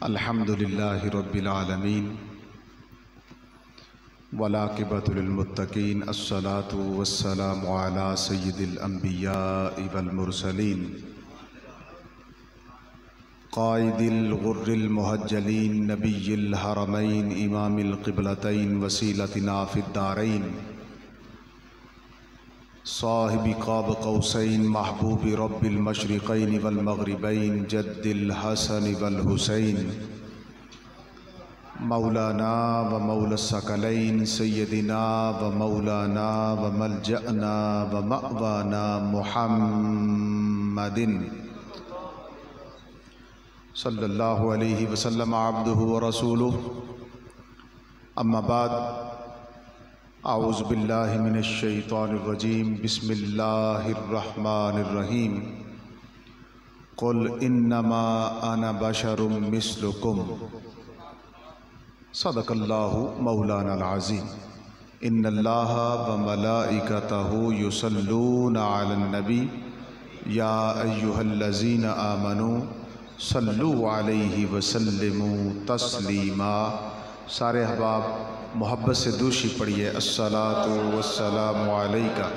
الحمدللہ رب العالمین والعاقبۃ للمتقین الصلاۃ والسلام علی سید الانبیاء والمرسلین قائد الغر المحجلین نبی الحرمین امام القبلتین وسیلتنا فی الدارین صاحب قاب قوسین محبوب رب المشرقین والمغربین جد الحسن والحسین مولانا و مولا الثقلین سیدنا و مولانا و ملجأنا و مأوانا محمد صلی اللہ علیہ وسلم عبدہ و رسولہ اما بعد اعوذ باللہ من الشیطان الرجیم بسم اللہ الرحمن الرحیم قل انما انا بشر مثلکم صدق اللہ مولانا العظیم ان اللہ وملائکتہ یصلون علی النبی یا ایہا الذین آمنوا صلوا علیہ وسلموا تسلیما۔ سارے احباب محبت سے دوشی پڑھیے الصلاۃ والسلام علیکہ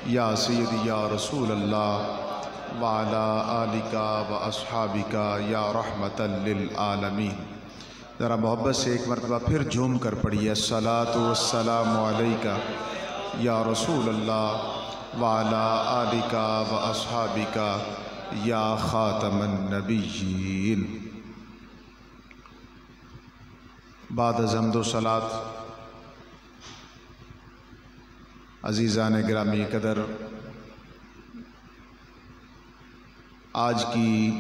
یا سیدی یا رسول اللہ وعلی آلکہ و اصحابکہ یا رحمۃ للعالمین۔ ذرا محبت سے ایک مرتبہ پھر جھوم کر پڑھیے الصلاۃ والسلام علیکہ یا رسول اللہ وعلی آلکہ و اصحابکہ یا خاتم النبیین۔ بعد از حمد و صلات عزیزان گرامی قدر، آج کی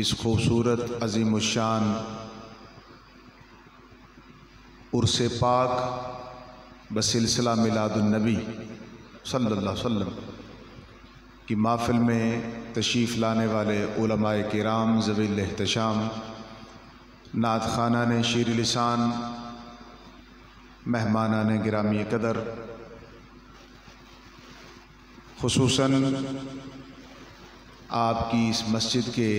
اس خوبصورت عظیم الشان عرس پاک بسلسلہ میلاد النبی صلی اللہ علیہ وسلم کی محفل میں تشریف لانے والے علماء کرام ذوی الاحتشام، نعت خوانان شیر لسان، مہمانان گرامی قدر، خصوصاً آپ کی اس مسجد کے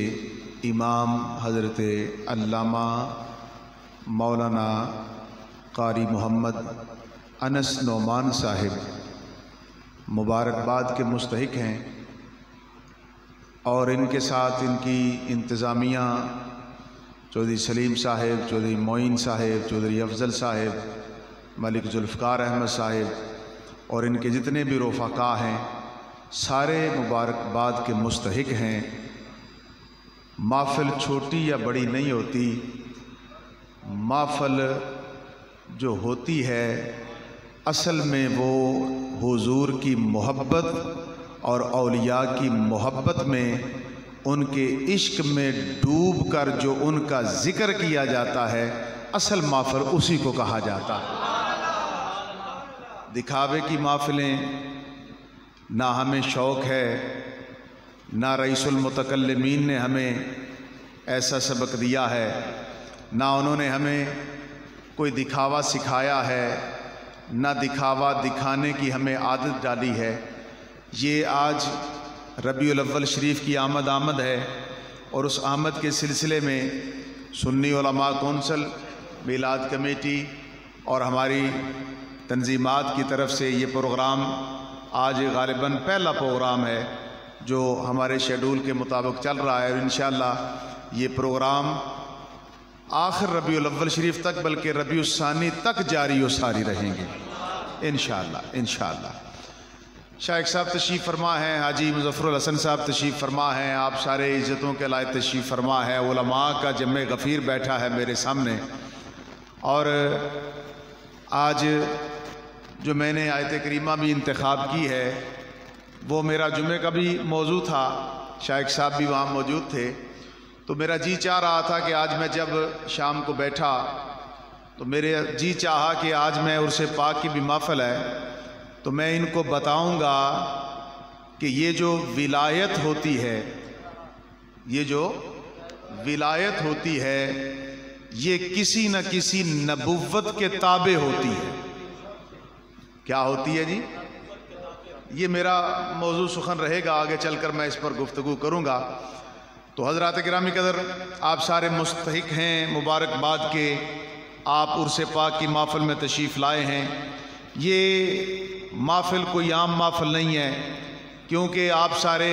امام حضرت علامہ مولانا قاری محمد انس نعمان صاحب مبارکباد کے مستحق ہیں، اور ان کے ساتھ ان کی انتظامیہ چودھری سلیم صاحب، چودھری معین صاحب، چودھری افضل صاحب، ملک ذوالفقار احمد صاحب اور ان کے جتنے بھی رفقاء ہیں، سارے مبارکباد کے مستحق ہیں۔ محفل چھوٹی یا بڑی نہیں ہوتی، محفل جو ہوتی ہے اصل میں وہ حضور کی محبت اور اولیاء کی محبت میں، ان کے عشق میں ڈوب کر جو ان کا ذکر کیا جاتا ہے، اصل محفل اسی کو کہا جاتا ہے۔ دکھاوے کی محفلیں نہ ہمیں شوق ہے، نہ رئیس المتکلمین نے ہمیں ایسا سبق دیا ہے، نہ انہوں نے ہمیں کوئی دکھاوا سکھایا ہے، نہ دکھاوا دکھانے کی ہمیں عادت ڈالی ہے۔ یہ آج ربیع الاول شریف کی آمد ہے، اور اس آمد کے سلسلے میں سنی علماء کونسل، میلاد کمیٹی اور ہماری تنظیمات کی طرف سے یہ پروگرام آج غالباً پہلا پروگرام ہے جو ہمارے شیڈول کے مطابق چل رہا ہے، اور انشاءاللہ یہ پروگرام آخر ربیع الاول شریف تک بلکہ ربیع الثانی تک جاری و ساری رہیں گے انشاءاللہ۔ شیخ صاحب تشریف فرما ہیں، حاجی مظفر الحسن صاحب تشریف فرما ہیں، آپ سارے عزتوں کے لائق تشریف فرما ہے، علماء کا جمع غفیر بیٹھا ہے میرے سامنے، اور آج جو میں نے آیت کریمہ بھی انتخاب کی ہے وہ میرا جمعے کا بھی موضوع تھا، شیخ صاحب بھی وہاں موجود تھے، تو میرا جی چاہ رہا تھا کہ آج میں جب شام کو بیٹھا تو میرے جی چاہا کہ آج میں عرس پاک کی بھی محفل ہے تو میں ان کو بتاؤں گا کہ یہ جو ولایت ہوتی ہے، یہ کسی نہ کسی نبوت کے تابع ہوتی ہے۔ کیا ہوتی ہے جی؟ یہ میرا موضوع سخن رہے گا، آگے چل کر میں اس پر گفتگو کروں گا۔ تو حضرات گرامی قدر، آپ سارے مستحق ہیں مبارکباد کے، آپ عرس پاک کی محفل میں تشریف لائے ہیں۔ یہ محفل کوئی عام محفل نہیں ہے، کیونکہ آپ سارے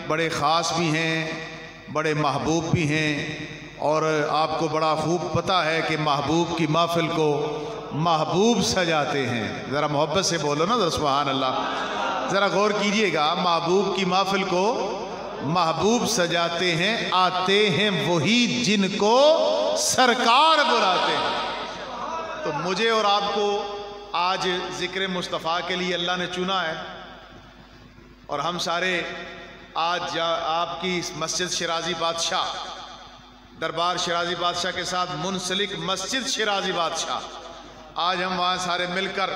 بڑے خاص بھی ہیں، بڑے محبوب بھی ہیں، اور آپ کو بڑا خوب پتہ ہے کہ محبوب کی محفل کو محبوب سجاتے ہیں۔ ذرا محبت سے بولو نا، ذرا سبحان اللہ، ذرا غور کیجئے گا۔ محبوب کی محفل کو محبوب سجاتے ہیں، آتے ہیں وہی جن کو سرکار بلاتے ہیں۔ تو مجھے اور آپ کو آج ذکر مصطفیٰ کے لیے اللہ نے چنا ہے، اور ہم سارے آج آپ کی مسجد شیرازی بادشاہ، دربار شیرازی بادشاہ کے ساتھ منسلک مسجد شیرازی بادشاہ، آج ہم وہاں سارے مل کر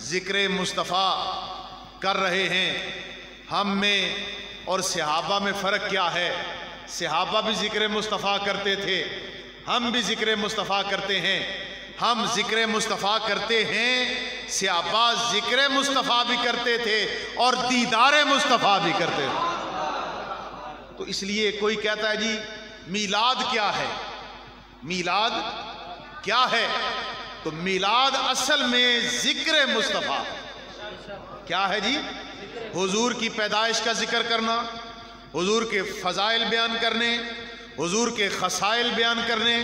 ذکر مصطفیٰ کر رہے ہیں۔ ہم میں اور صحابہ میں فرق کیا ہے؟ صحابہ بھی ذکر مصطفیٰ کرتے تھے، ہم بھی ذکر مصطفیٰ کرتے ہیں۔ ہم ذکر مصطفیٰ کرتے ہیں، صحابہ ذکر مصطفیٰ بھی کرتے تھے اور دیدار مصطفیٰ بھی کرتے تھے۔ تو اس لیے کوئی کہتا ہے جی میلاد کیا ہے؟ میلاد کیا ہے؟ تو میلاد اصل میں ذکر مصطفیٰ کیا ہے جی؟ حضور کی پیدائش کا ذکر کرنا، حضور کے فضائل بیان کرنے، حضور کے خصائل بیان کرنے،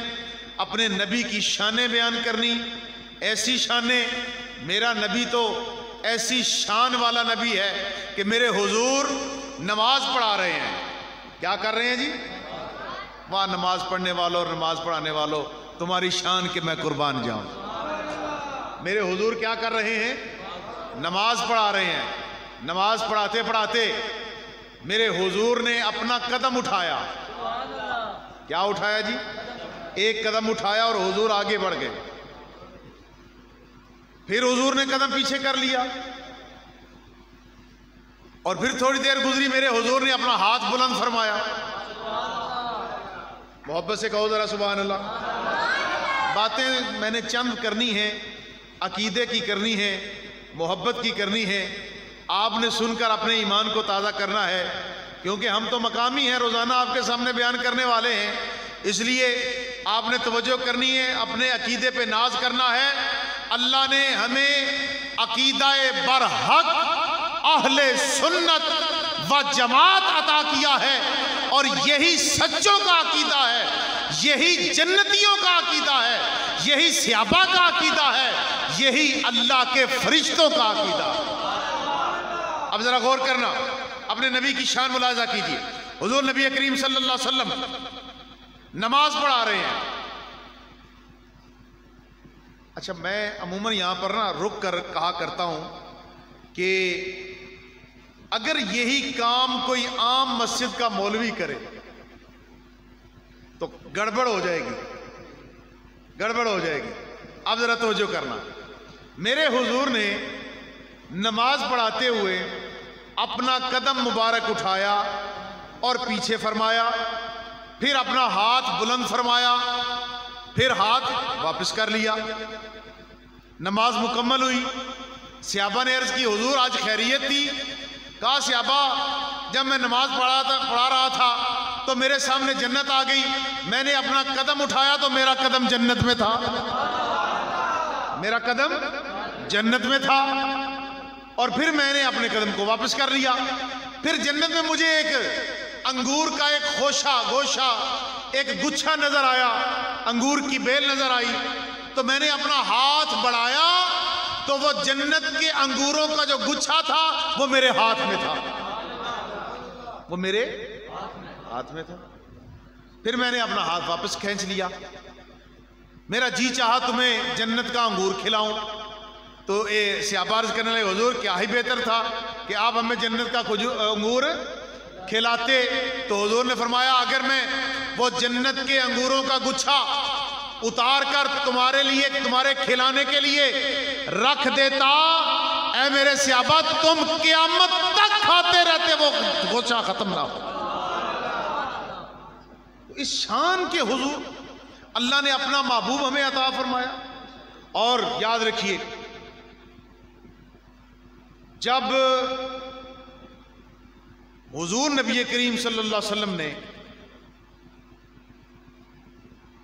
اپنے نبی کی شانیں بیان کرنی۔ ایسی شانیں، میرا نبی تو ایسی شان والا نبی ہے کہ میرے حضور نماز پڑھا رہے ہیں۔ کیا کر رہے ہیں جی؟ وہاں نماز پڑھنے والوں اور نماز پڑھانے والوں، تمہاری شان کہ میں قربان جاؤں۔ میرے حضور کیا کر رہے ہیں؟ نماز پڑھا رہے ہیں۔ نماز پڑھاتے پڑھاتے میرے حضور نے اپنا قدم اٹھایا۔ کیا اٹھایا جی؟ ایک قدم اٹھایا اور حضور آگے بڑھ گئے، پھر حضور نے قدم پیچھے کر لیا، اور پھر تھوڑی دیر گزری، میرے حضور نے اپنا ہاتھ بلند فرمایا۔ محبت سے کہو ذرا سبحان اللہ۔ باتیں میں نے چند کرنی ہیں، عقیدے کی کرنی ہے، محبت کی کرنی ہے، آپ نے سن کر اپنے ایمان کو تازہ کرنا ہے، کیونکہ ہم تو مقامی ہیں، روزانہ آپ کے سامنے بیان کرنے والے ہیں، اس لیے آپ نے توجہ کرنی ہے، اپنے عقیدے پہ ناز کرنا ہے۔ اللہ نے ہمیں عقیدہ برحق اہل سنت و جماعت عطا کیا ہے، اور یہی سچوں کا عقیدہ ہے، یہی جنتیوں کا عقیدہ ہے، یہی صحابہ کا عقیدہ ہے، یہی اللہ کے فرشتوں کا عقیدہ ہے۔ اب ذرا غور کرنا، اپنے نبی کی شان ملاحظہ کیجئے۔ حضور نبی کریم صلی اللہ علیہ وسلم نماز پڑھا رہے ہیں۔ اچھا، میں عموماً یہاں پر رک کر کہا کرتا ہوں کہ اگر یہی کام کوئی عام مسجد کا مولوی کرے تو گڑبڑ ہو جائے گی، گڑبڑ ہو جائے گی۔ اب ذرا توجہ کرنا، میرے حضور نے نماز پڑھاتے ہوئے اپنا قدم مبارک اٹھایا اور پیچھے فرمایا، پھر اپنا ہاتھ بلند فرمایا، پھر ہاتھ واپس کر لیا۔ نماز مکمل ہوئی، صحابہ نے عرض کی حضور آج خیریت تھی؟ کہا صحابہ جب میں نماز پڑھا رہا تھا تو میرے سامنے جنت آ گئی، میں نے اپنا قدم اٹھایا تو میرا قدم جنت میں تھا، میرا قدم جنت میں تھا، اور پھر میں نے اپنے قدم کو واپس کر لیا۔ پھر جنت میں مجھے ایک انگور کا ایک گوشہ ایک گچھا نظر آیا، انگور کی بیل نظر آئی، تو میں نے اپنا ہاتھ بڑھایا تو وہ جنت کے انگوروں کا جو گچھا تھا وہ میرے ہاتھ میں تھا، وہ میرے ہاتھ میں تھا۔ پھر میں نے اپنا ہاتھ واپس کھینچ لیا، میرا جی چاہا تمہیں جنت کا انگور کھلاؤں، تو صحابہ عرض کرنے لگے حضور کیا ہی بہتر تھا کہ آپ ہمیں جنت کا انگور کھلاتے۔ تو حضور نے فرمایا اگر میں وہ جنت کے انگوروں کا گچھا اتار کر تمہارے لیے، تمہارے کھلانے کے لیے رکھ دیتا، اے میرے صحابہ تم قیامت تک کھاتے رہتے، وہ گچھا ختم نہ ہو۔ اس شان کے حضور اللہ نے اپنا محبوب ہمیں عطا فرمایا۔ اور یاد رکھیے، جب حضور نبی کریم صلی اللہ علیہ وسلم نے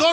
2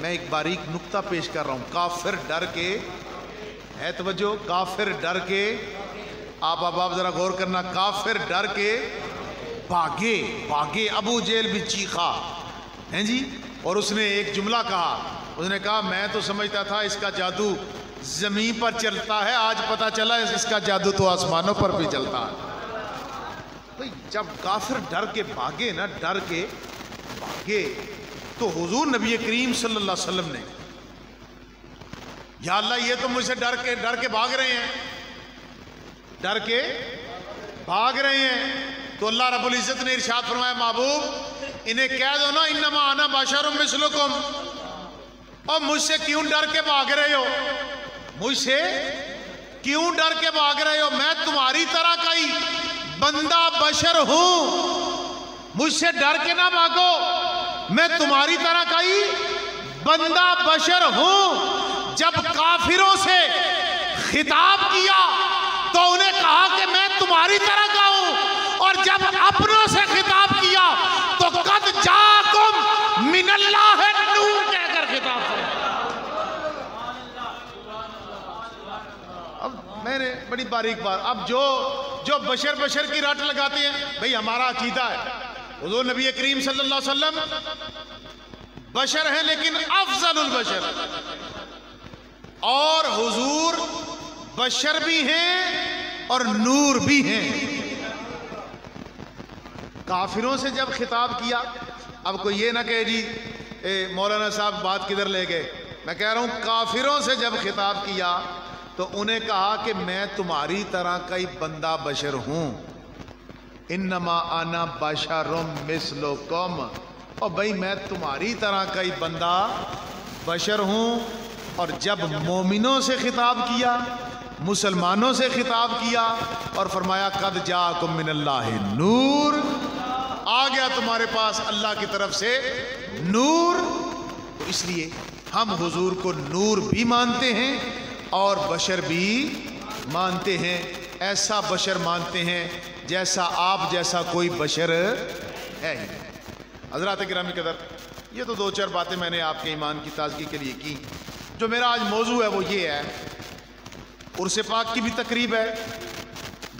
میں ایک باریک نکتہ پیش کر رہا ہوں. کافر ڈر کے ہے توجہ, کافر ڈر کے, آپ ذرا غور کرنا, کافر ڈر کے بھاگے. ابو جہل بھی چیخا ہیں جی, اور اس نے ایک جملہ کہا, اس نے کہا میں تو سمجھتا تھا اس کا جادو زمین پر چلتا ہے, آج پتہ چلا اس کا جادو تو آسمانوں پر بھی چلتا ہے. بھئی جب کافر ڈر کے بھاگے نا, ڈر کے بھاگے, تو حضور نبی کریم صلی اللہ علیہ وسلم نے, یا اللہ یہ تو مجھ سے ڈر کے بھاگ رہے ہیں, ڈر کے بھاگ رہے ہیں. تو اللہ رب العزت نے ارشاد فرمایا محبوب انہیں کہہ دو نا انما انا بشر مثلکم, اور مجھ سے کیوں ڈر کے بھاگ رہے ہو, مجھ سے کیوں ڈر کے بھاگ رہے ہو, میں تمہاری طرح کا ہی بندہ بشر ہوں, مجھ سے ڈر کے نہ بھاگو, میں تمہاری طرح کا ہی بندہ بشر ہوں. جب کافروں سے خطاب کیا تو انہیں کہا کہ میں تمہاری طرح کا ہوں, اور جب اپنوں سے خطاب کیا تو قد جاکم من اللہ نور کہہ کر خطاب کیا. اب میں نے بڑی باریک بات, اب جو بشر کی رٹ لگاتے ہیں, بھئی ہمارا عقیدہ ہے حضور نبی کریم صلی اللہ علیہ وسلم بشر ہیں لیکن افضل البشر, اور حضور بشر بھی ہیں اور نور بھی ہیں. کافروں سے جب خطاب کیا, اب کوئی یہ نہ کہے جی مولانا صاحب بات کدھر لے گئے, میں کہہ رہا ہوں کافروں سے جب خطاب کیا تو انہیں کہا کہ میں تمہاری طرح کا ہی بندہ بشر ہوں, انما انا بشر مثلکم, اور بھئی میں تمہاری طرح کا ہی بندہ بشر ہوں. اور جب مومنوں سے خطاب کیا, مسلمانوں سے خطاب کیا, اور فرمایا قد جاکم من اللہ نور, آ گیا تمہارے پاس اللہ کی طرف سے نور. تو اس لیے ہم حضور کو نور بھی مانتے ہیں اور بشر بھی مانتے ہیں. ایسا بشر مانتے ہیں جیسا آپ جیسا کوئی بشر ہے ہی. حضرات گرامی قدر, یہ تو 2-4 باتیں میں نے آپ کے ایمان کی تازگی کے لیے کی. جو میرا آج موضوع ہے وہ یہ ہے, عرس پاک کی بھی تقریب ہے,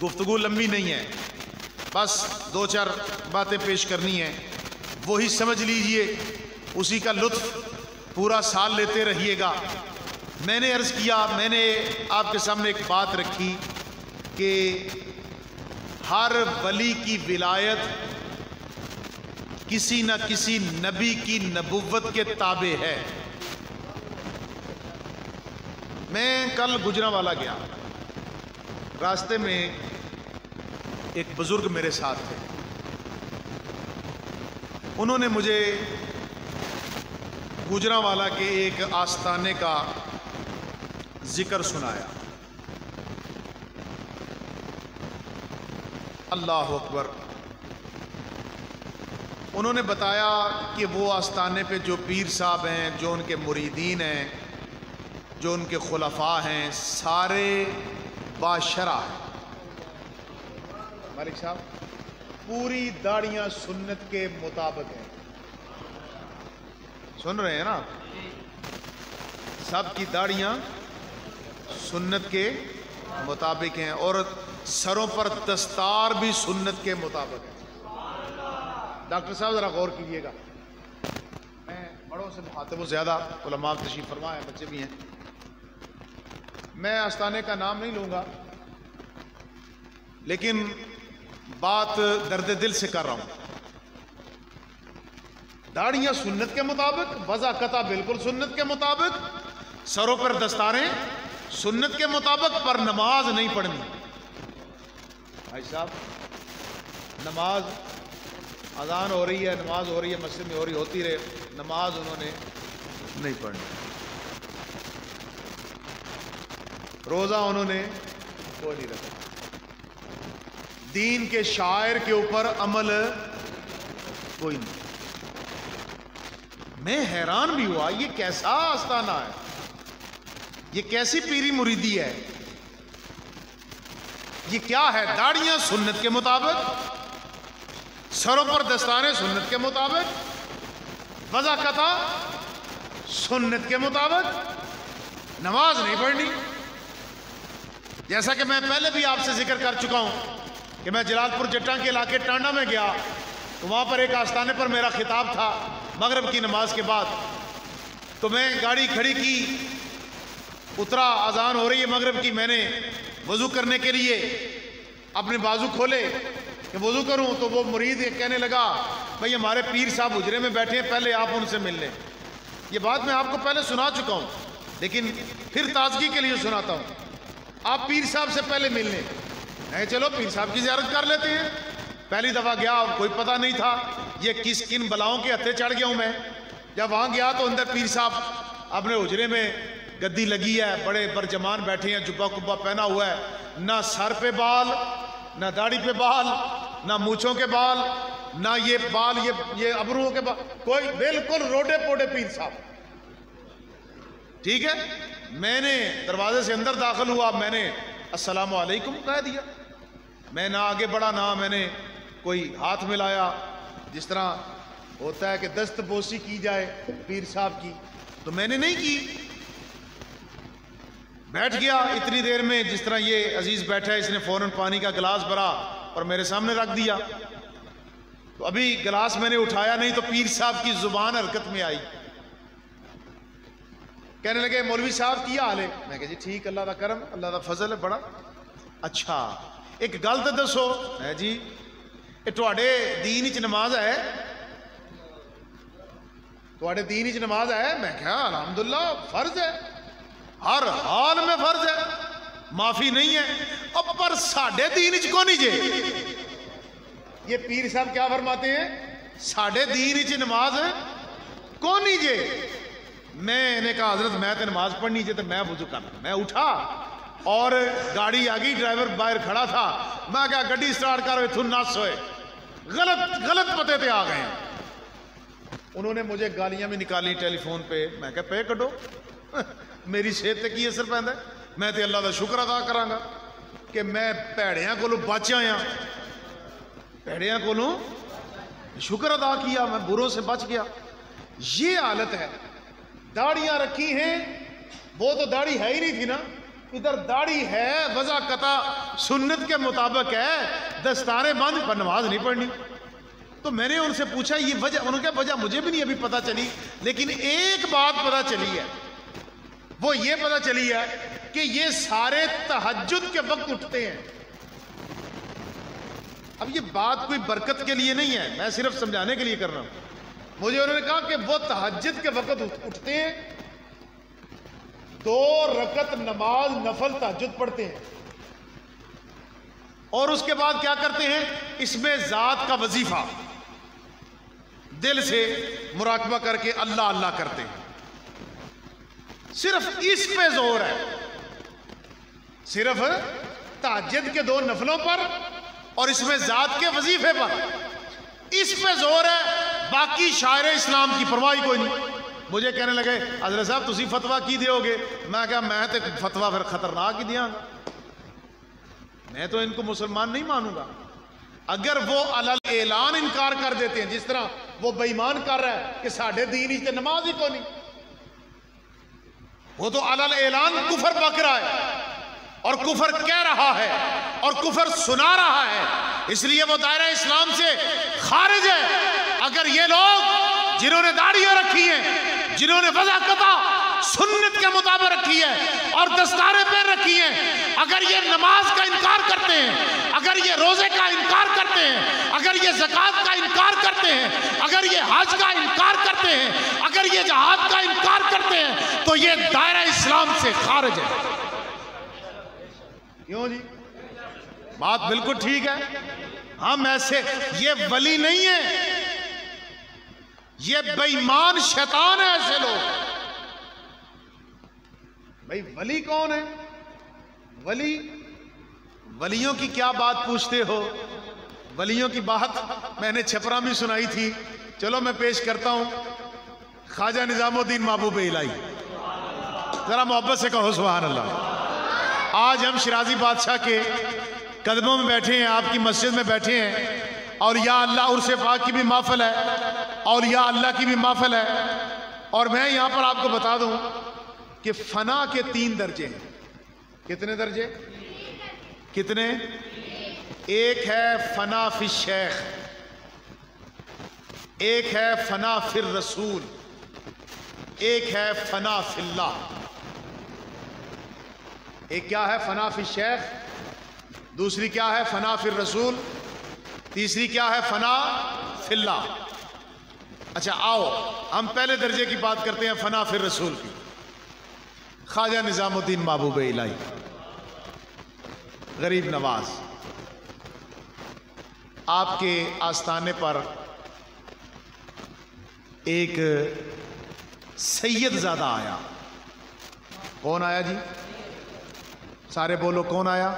گفتگو لمبی نہیں ہے, بس 2-4 باتیں پیش کرنی ہیں, وہی سمجھ لیجئے, اسی کا لطف پورا سال لیتے رہیے گا. میں نے عرض کیا, میں نے آپ کے سامنے ایک بات رکھی کہ ہر ولی کی ولایت کسی نہ کسی نبی کی نبوت کے تابع ہے. میں کل گجرانوالہ گیا, راستے میں ایک بزرگ میرے ساتھ تھے, انہوں نے مجھے گجرانوالہ کے ایک آستانے کا ذکر سنایا. اللہ اکبر. انہوں نے بتایا کہ وہ آستانے پہ جو پیر صاحب ہیں, جو ان کے مریدین ہیں, جو ان کے خلفاء ہیں, سارے باشرہ ہیں. مالک صاحب پوری داڑیاں سنت کے مطابق ہیں, سن رہے ہیں نا, سب کی داڑیاں سنت کے مطابق ہیں, اور سروں پر دستار بھی سنت کے مطابق ہے. ڈاکٹر صاحب ذرا غور کیجیے گا, میں بڑوں سے مخاطب ہوں, زیادہ علماء تشریف فرما ہیں, بچے بھی ہیں. میں آستانے کا نام نہیں لوں گا, لیکن بات درد دل سے کر رہا ہوں. داڑیاں سنت کے مطابق, وضع قطع بالکل سنت کے مطابق, سروں پر دستاریں سنت کے مطابق, پر نماز نہیں پڑھنی. بھائی صاحب نماز, اذان ہو رہی ہے, نماز ہو رہی ہے, مسجد میں ہو رہی, ہوتی رہے, نماز انہوں نے نہیں پڑھنی. روزہ انہوں نے کوئی نہیں رکھا. دین کے شاعر کے اوپر عمل کوئی نہیں. میں حیران بھی ہوا, یہ کیسا آستانہ ہے, یہ کیسی پیری مریدی ہے, یہ کیا ہے؟ داڑیاں سنت کے مطابق, سروں پر دستاریں سنت کے مطابق, وضع قطع سنت کے مطابق نماز نہیں پڑھنی. جیسا کہ میں پہلے بھی آپ سے ذکر کر چکا ہوں کہ میں جلال پور جٹاں کے علاقے ٹانڈا میں گیا تو وہاں پر ایک آستانے پر میرا خطاب تھا مغرب کی نماز کے بعد. تو میں گاڑی کھڑی کی, اترا, اذان ہو رہی ہے مغرب کی. میں نے وضو کرنے کے لیے اپنے بازو کھولے کہ وضو کروں تو وہ مرید کہنے لگا بھائی ہمارے پیر صاحب حجرے میں بیٹھے ہیں, پہلے آپ ان سے مل لیں. یہ بات میں آپ کو پہلے سنا چکا ہوں لیکن پھر تازگی کے لیے سناتا ہوں. آپ پیر صاحب سے پہلے مل لیں. میں چلو پیر صاحب کی زیارت کر لیتے ہیں. پہلی دفعہ گیا, کوئی پتہ نہیں تھا یہ کن بلاؤں کے ہتھے چڑھ گیا ہوں میں. جب وہاں گیا تو اندر پیر صاحب اپنے حجرے میں گدی لگی ہے, بڑے برجمان بیٹھے ہیں, جبہ کبا پہنا ہوا ہے, نہ سر پہ بال, نہ داڑھی پہ بال, نہ مونچھوں کے بال, نہ یہ بال یہ ابروؤں کے بال, کوئی بالکل روڈے پوڈے پیر صاحب. ٹھیک ہے, میں نے دروازے سے اندر داخل ہوا, میں نے السلام علیکم کہہ دیا. میں نہ آگے بڑھا نہ میں نے کوئی ہاتھ ملایا جس طرح ہوتا ہے کہ دست بوسی کی جائے پیر صاحب کی, تو میں نے نہیں کی. بیٹھ گیا اتنی دیر میں جس طرح یہ عزیز بیٹھا ہے, اس نے فوراً پانی کا گلاس بھرا اور میرے سامنے رکھ دیا. تو ابھی گلاس میں نے اٹھایا نہیں تو پیر صاحب کی زبان حرکت میں آئی. کہنے لگے مولوی صاحب کی حال ہے؟ میں کہا جی ٹھیک, اللہ کا کرم, اللہ کا فضل ہے بڑا. اچھا ایک گل تو دسو. ہے جی یہ تواڈے دین وچ نماز ہے؟ تواڈے دین وچ نماز ہے؟ میں کہا الحمدللہ فرض ہے, ہر حال میں فرض ہے, معافی نہیں ہے. اب پر ساڈے دین وچ کون نہیں جے. یہ پیر صاحب کیا فرماتے ہیں, ساڈے دین وچ نماز کون نہیں جے. میں نے کہا حضرت میں تو نماز پڑھنی چاہیے تو میں وضو کرنا. میں اٹھا اور گاڑی آ گئی, ڈرائیور باہر کھڑا تھا. میں کہا گڈی سٹارٹ کرو, اتھوں نس ہوئے, غلط پتے پہ آ گئے. انہوں نے مجھے گالیاں بھی نکالی ٹیلی فون پہ. میں کہا پے کڈو, میری صحت تے کی اثر پیندا ہے. میں تے اللہ دا شکر ادا کراں گا کہ میں پیڑیاں کولوں بچ آیا, پیڑیاں کولوں شکر ادا کیا, میں بروں سے بچ گیا. یہ حالت ہے. داڑیاں رکھی ہیں, وہ تو داڑھی ہے ہی نہیں تھی نا, ادھر داڑھی ہے, وضع قطع سنت کے مطابق ہے, دستاریں بند, پر نماز نہیں پڑھنی. تو میں نے ان سے پوچھا یہ وجہ, انہوں نے کہا وجہ مجھے بھی نہیں ابھی پتہ چلی, لیکن ایک بات پتہ چلی ہے, وہ یہ پتہ چلی ہے کہ یہ سارے تہجد کے وقت اٹھتے ہیں. اب یہ بات کوئی برکت کے لیے نہیں ہے, میں صرف سمجھانے کے لیے کر رہا ہوں. مجھے انہوں نے کہا کہ وہ تہجد کے وقت اٹھتے ہیں, 2 رکعت نماز نفل تہجد پڑھتے ہیں, اور اس کے بعد کیا کرتے ہیں, اس میں ذات کا وظیفہ دل سے مراقبہ کر کے اللہ اللہ کرتے ہیں. صرف اس پہ زور ہے, صرف تہجد کے 2 نفلوں پر اور اس میں ذات کے وظیفے پر, اس پہ زور ہے. باقی شاعر اسلام کی پرواہی کوئی نہیں. مجھے کہنے لگے حضرت صاحب تسی فتویٰ کی دیو گے. میں کہا میں تو فتویٰ پھر خطرناک ہی دیا گا, میں تو ان کو مسلمان نہیں مانوں گا. اگر وہ علل اعلان انکار کر دیتے ہیں, جس طرح وہ بے ایمان کر رہا ہے کہ ساڈے دین ہی تے نماز ہی کوئی نہیں, وہ تو علل اعلان کفر بک رہا ہے اور کفر کہہ رہا ہے اور کفر سنا رہا ہے, اس لیے وہ دائرہ اسلام سے خارج ہے. اگر یہ لوگ جنہوں نے داڑھیاں رکھی ہیں, جنہوں نے وضع قطع سنت کے مطابق رکھی ہے اور دستاریں پہن رکھی ہیں, اگر یہ نماز کا انکار کرتے ہیں, اگر یہ روزے کا انکار کرتے ہیں, اگر یہ زکوٰۃ کا انکار کرتے ہیں, اگر یہ حج کا انکار کرتے ہیں, اگر یہ جہاد کا انکار کرتے ہیں, تو یہ دائرہ اسلام سے خارج ہے. کیوں جی؟ بات بالکل ٹھیک ہے. ہم ایسے, یہ ولی نہیں ہے, یہ بے ایمان شیطان ہے. ایسے لوگ, بھائی ولی کون ہے؟ ولیوں کی کیا بات پوچھتے ہو؟ ولیوں کی بات میں نے چھپرا میں سنائی تھی, چلو میں پیش کرتا ہوں. خواجہ نظام الدین محبوب الہی, ذرا محبت سے کہو سبحان اللہ. آج ہم شرازی بادشاہ کے قدموں میں بیٹھے ہیں, آپ کی مسجد میں بیٹھے ہیں, اور یا اللہ عرس پاک کی بھی محفل ہے اور یا اللہ کی بھی محفل ہے. اور میں یہاں پر آپ کو بتا دوں کہ فنا کے 3 درجے ہیں. کتنے درجے؟ کتنے؟ ایک ہے فنا فی الشیخ، ایک ہے فنا فی الرسول، ایک ہے فنا فی اللہ. ایک کیا ہے؟ فنا فی الشیخ. دوسری کیا ہے؟ فنا فی الرسول. تیسری کیا ہے؟ فنا فی اللہ. اچھا آؤ ہم پہلے درجے کی بات کرتے ہیں، فنا فی الرسول کی. خواجہ نظام الدین محبوب الہی غریب نواز، آپ کے آستانے پر ایک سید زادہ آیا. کون آیا جی؟ سارے بولو، کون آیا؟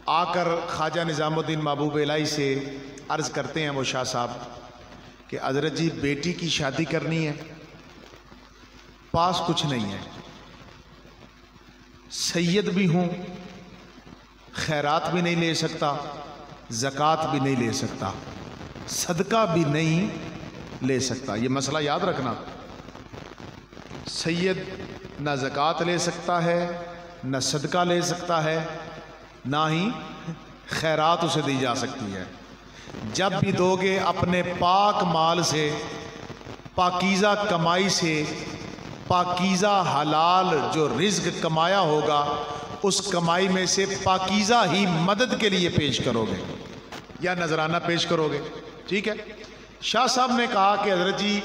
آ کر خواجہ نظام الدین محبوب الہی سے عرض کرتے ہیں وہ شاہ صاحب کہ حضرت جی بیٹی کی شادی کرنی ہے، پاس کچھ نہیں ہے، سید بھی ہوں، خیرات بھی نہیں لے سکتا، زکوٰۃ بھی نہیں لے سکتا، صدقہ بھی نہیں لے سکتا. یہ مسئلہ یاد رکھنا، سید نہ زکوٰۃ لے سکتا ہے، نہ صدقہ لے سکتا ہے، نہ ہی خیرات اسے دی جا سکتی ہے. جب بھی دو گے اپنے پاک مال سے، پاکیزہ کمائی سے، پاکیزہ حلال جو رزق کمایا ہوگا اس کمائی میں سے پاکیزہ ہی مدد کے لیے پیش کرو گے یا نذرانہ پیش کرو گے. ٹھیک ہے. شاہ صاحب نے کہا کہ حضرت جی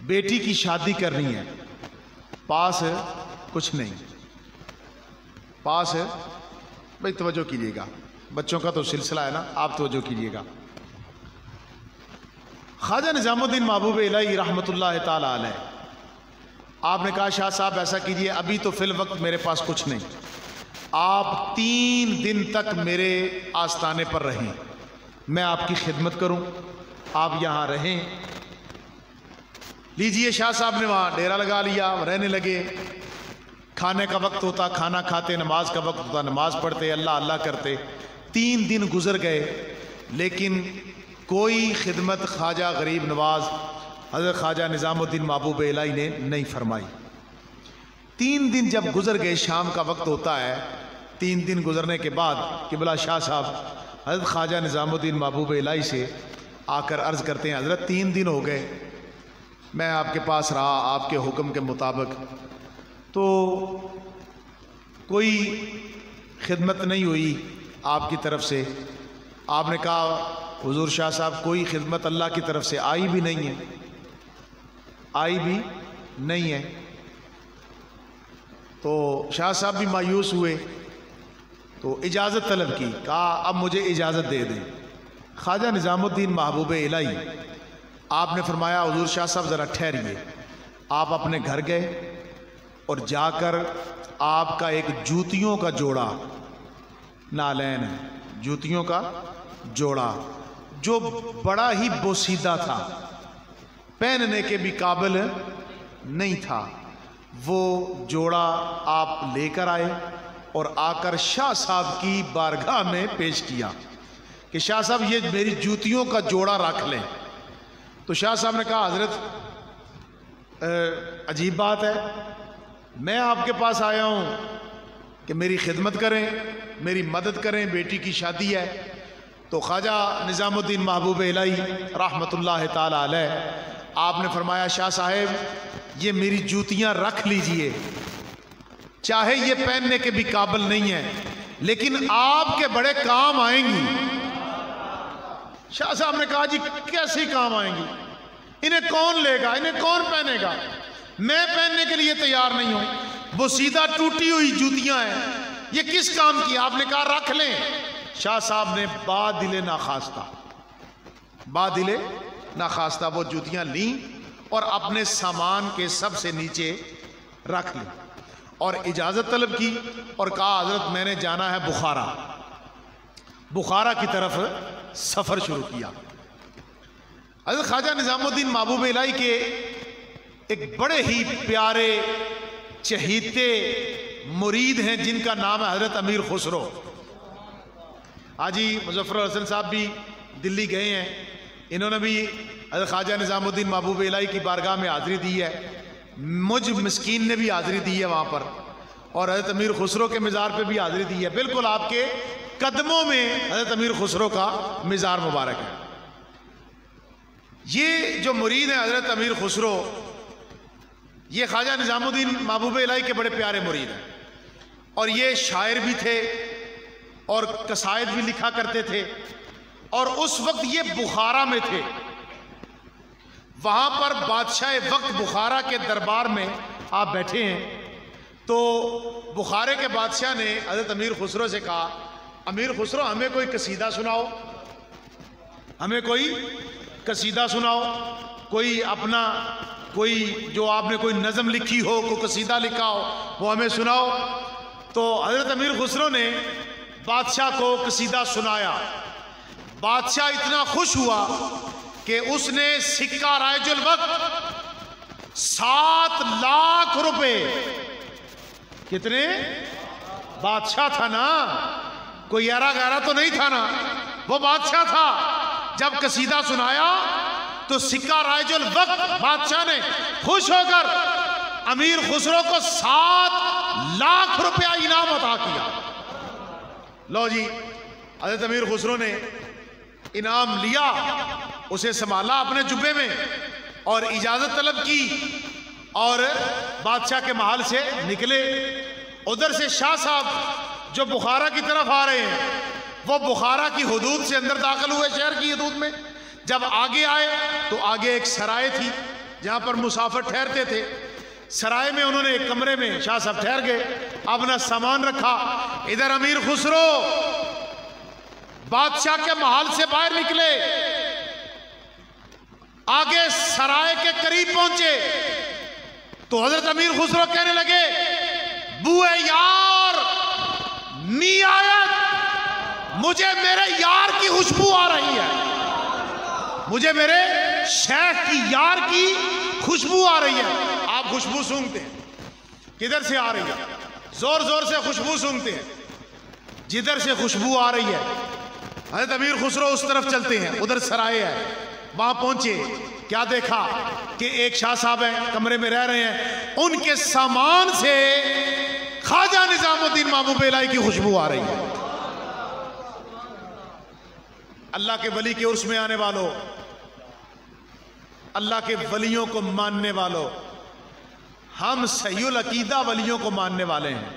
بیٹی کی شادی کرنی ہے، پاس کچھ نہیں. پاس بھائی توجہ کیجیے گا، بچوں کا تو سلسلہ ہے نا، آپ توجہ کیجیے گا. خواجہ نظام الدین محبوب الہی رحمۃ اللہ تعالی علیہ، آپ نے کہا شاہ صاحب ایسا کیجئے، ابھی تو فی الوقت میرے پاس کچھ نہیں، آپ 3 دن تک میرے آستانے پر رہیں، میں آپ کی خدمت کروں، آپ یہاں رہیں. لیجئے. شاہ صاحب نے وہاں ڈیرا لگا لیا، رہنے لگے. کھانے کا وقت ہوتا کھانا کھاتے، نماز کا وقت ہوتا نماز پڑھتے، اللہ اللہ کرتے. 3 دن گزر گئے لیکن کوئی خدمت خواجہ غریب نواز حضرت خواجہ نظام الدین محبوب الہی نے نہیں فرمائی. 3 دن جب گزر گئے، شام کا وقت ہوتا ہے، 3 دن گزرنے کے بعد قبلہ شاہ صاحب حضرت خواجہ نظام الدین محبوب الہی سے آ کر عرض کرتے ہیں، حضرت 3 دن ہو گئے میں آپ کے پاس رہا آپ کے حکم کے مطابق، تو کوئی خدمت نہیں ہوئی آپ کی طرف سے. آپ نے کہا حضور شاہ صاحب کوئی خدمت اللہ کی طرف سے آئی بھی نہیں ہے، آئی بھی نہیں ہے. تو شاہ صاحب بھی مایوس ہوئے تو اجازت طلب کی، کہا اب مجھے اجازت دے دیں. خواجہ نظام الدین محبوب الہی آپ نے فرمایا حضور شاہ صاحب ذرا ٹھہریے. آپ اپنے گھر گئے اور جا کر آپ کا ایک جوتیوں کا جوڑا، نالین جوتیوں کا جوڑا جو بڑا ہی بوسیدہ تھا، پہننے کے بھی قابل نہیں تھا، وہ جوڑا آپ لے کر آئے اور آ کر شاہ صاحب کی بارگاہ میں پیش کیا کہ شاہ صاحب یہ میری جوتیوں کا جوڑا رکھ لیں. تو شاہ صاحب نے کہا حضرت عجیب بات ہے، میں آپ کے پاس آیا ہوں کہ میری خدمت کریں، میری مدد کریں، بیٹی کی شادی ہے. تو خواجہ نظام الدین محبوب الہی رحمۃ اللہ تعالی علیہ آپ نے فرمایا شاہ صاحب یہ میری جوتیاں رکھ لیجئے، چاہے یہ پہننے کے بھی قابل نہیں ہیں لیکن آپ کے بڑے کام آئیں گی. شاہ صاحب نے کہا جی کیسے کام آئیں گی، انہیں کون لے گا، انہیں کون پہنے گا، میں پہننے کے لیے تیار نہیں ہوں، وہ سیدھا ٹوٹی ہوئی جوتیاں ہیں، یہ کس کام کی. آپ نے کہا رکھ لیں. شاہ صاحب نے بادل ناخواستہ وہ جوتیاں لیں اور اپنے سامان کے سب سے نیچے رکھ لیں اور اجازت طلب کی اور کہا حضرت میں نے جانا ہے بخارا کی طرف سفر شروع کیا. حضرت خواجہ نظام الدین محبوب الہی کے ایک بڑے ہی پیارے چہیتے مرید ہیں جن کا نام ہے حضرت امیر خسرو. حاجی مظفر الحسن صاحب بھی دلی گئے ہیں، انہوں نے بھی حضرت خواجہ نظام الدین محبوب الہی کی بارگاہ میں حاضری دی ہے، مجھ مسکین نے بھی حاضری دی ہے وہاں پر، اور حضرت امیر خسرو کے مزار پہ بھی حاضری دی ہے۔ بالکل آپ کے قدموں میں حضرت امیر خسرو کا مزار مبارک ہے۔ یہ جو مرید ہیں حضرت امیر خسرو، یہ خواجہ نظام الدین محبوب الہی کے بڑے پیارے مرید ہیں، اور یہ شاعر بھی تھے اور قصائد بھی لکھا کرتے تھے، اور اس وقت یہ بخارا میں تھے۔ وہاں پر بادشاہ وقت بخارا کے دربار میں آپ بیٹھے ہیں، تو بخارے کے بادشاہ نے حضرت امیر خسرو سے کہا، امیر خسرو ہمیں کوئی قصیدہ سناؤ، ہمیں کوئی قصیدہ سناؤ، کوئی اپنا کوئی جو آپ نے کوئی نظم لکھی ہو، کوئی قصیدہ لکھا ہو، وہ ہمیں سناؤ۔ تو حضرت امیر خسرو نے بادشاہ کو قصیدہ سنایا۔ بادشاہ اتنا خوش ہوا کہ اس نے سکہ رائج الوقت 7 لاکھ روپے، کتنے؟ بادشاہ تھا نا، کوئی یارہ گارہ تو نہیں تھا نا، وہ بادشاہ تھا۔ جب قصیدہ سنایا تو سکہ رائج الوقت بادشاہ نے خوش ہو کر امیر خسرو کو 7 لاکھ روپیہ انعام عطا کیا۔ لو جی، حضرت امیر خسرو نے انعام لیا، اسے سنبھالا اپنے جبے میں اور اجازت طلب کی، اور بادشاہ کے محل سے نکلے۔ ادھر سے شاہ صاحب جو بخارا کی طرف آ رہے ہیں، وہ بخارا کی حدود سے اندر داخل ہوئے، شہر کی حدود میں۔ جب آگے آئے تو آگے ایک سرائے تھی جہاں پر مسافر ٹھہرتے تھے۔ سرائے میں انہوں نے ایک کمرے میں شاہ صاحب ٹھہر گئے، اپنا سامان رکھا۔ ادھر امیر خسرو بادشاہ کے محل سے باہر نکلے، آگے سرائے کے قریب پہنچے تو حضرت امیر خسرو کہنے لگے، بوئے یار نی آیت، مجھے میرے یار کی خوشبو آ رہی ہے، مجھے میرے شیخ کی یار کی خوشبو آ رہی ہے۔ آپ خوشبو سونگتے ہیں، کدھر سے آ رہی ہے؟ زور زور سے خوشبو سونگتے ہیں، جدھر سے خوشبو آ رہی ہے۔ حضرت امیر خسرو اس طرف چلتے ہیں، ادھر سرائے ہے، وہاں پہنچے، کیا دیکھا کہ ایک شاہ صاحب ہیں، کمرے میں رہ رہے ہیں، ان کے سامان سے خواجہ نظام الدین محبوب الہی کی خوشبو آ رہی ہے۔ اللہ کے ولی کے عرس میں آنے والوں، اللہ کے ولیوں کو ماننے والوں، ہم صحیح العقیدہ ولیوں کو ماننے والے ہیں،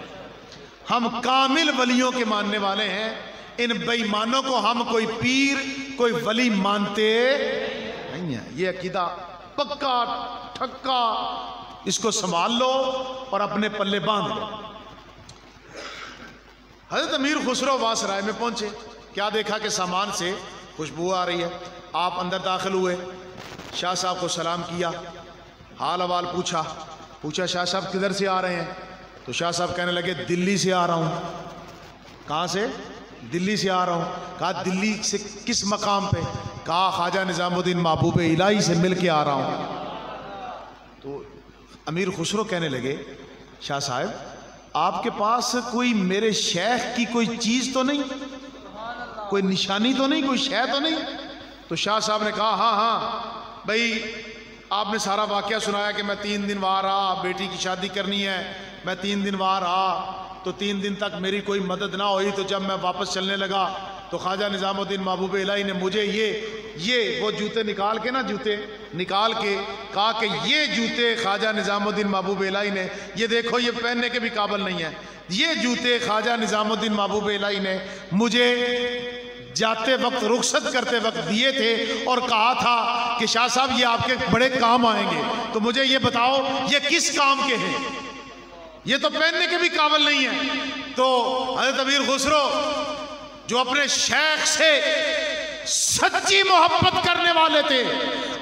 ہم کامل ولیوں کے ماننے والے ہیں۔ ان بے ایمانوں کو ہم کوئی پیر کوئی ولی مانتے نہیں ہیں۔ یہ عقیدہ پکا ٹھکا، اس کو سنبھال لو اور اپنے پلے باندھ لو۔ حضرت امیر خسرو وہاں سرائے میں پہنچے، کیا دیکھا کہ سامان سے خوشبو آ رہی ہے۔ آپ اندر داخل ہوئے، شاہ صاحب کو سلام کیا، حال احوال پوچھا شاہ صاحب کدھر سے آ رہے ہیں؟ تو شاہ صاحب کہنے لگے، دلی سے آ رہا ہوں۔ کہاں سے؟ دلی سے آ رہا ہوں۔ کہا دلی سے کس مقام پہ؟ کہا خواجہ نظام الدین محبوب الہی سے مل کے آ رہا ہوں۔ تو امیر خسرو کہنے لگے، شاہ صاحب آپ کے پاس کوئی میرے شیخ کی کوئی چیز تو نہیں، کوئی نشانی تو نہیں، کوئی شے تو نہیں؟ تو شاہ صاحب نے کہا، ہاں بھائی، آپ نے سارا واقعہ سنایا کہ میں 3 دن وہاں رہا، بیٹی کی شادی کرنی ہے، میں 3 دن وہاں رہا، تو 3 دن تک میری کوئی مدد نہ ہوئی، تو جب میں واپس چلنے لگا تو خواجہ نظام الدین محبوب الہی نے مجھے یہ وہ جوتے نکال کے کہا کہ یہ جوتے خواجہ نظام الدین محبوب الہی نے، یہ دیکھو یہ پہننے کے بھی قابل نہیں ہے، یہ جوتے خواجہ نظام الدین محبوب الہی نے مجھے جاتے وقت رخصت کرتے وقت دیے تھے، اور کہا تھا کہ شاہ صاحب یہ آپ کے بڑے کام آئیں گے، تو مجھے یہ بتاؤ یہ کس کام کے ہیں، یہ تو پہننے کے بھی قابل نہیں ہے۔ تو حضرت امیر خسرو جو اپنے شیخ سے سچی محبت کرنے والے تھے،